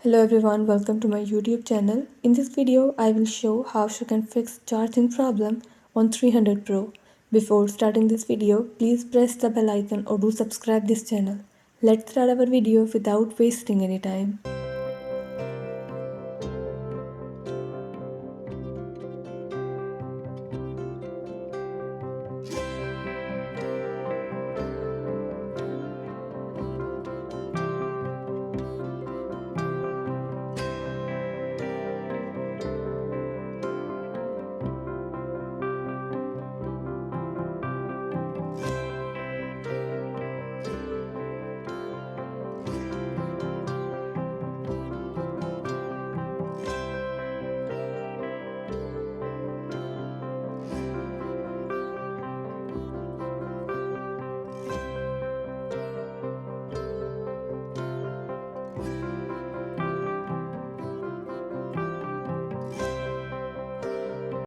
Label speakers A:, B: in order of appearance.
A: Hello everyone, welcome to my YouTube channel. In this video, I will show how you can fix charging problem on 300 Pro. Before starting this video, please press the bell icon or do subscribe this channel. Let's start our video without wasting any time.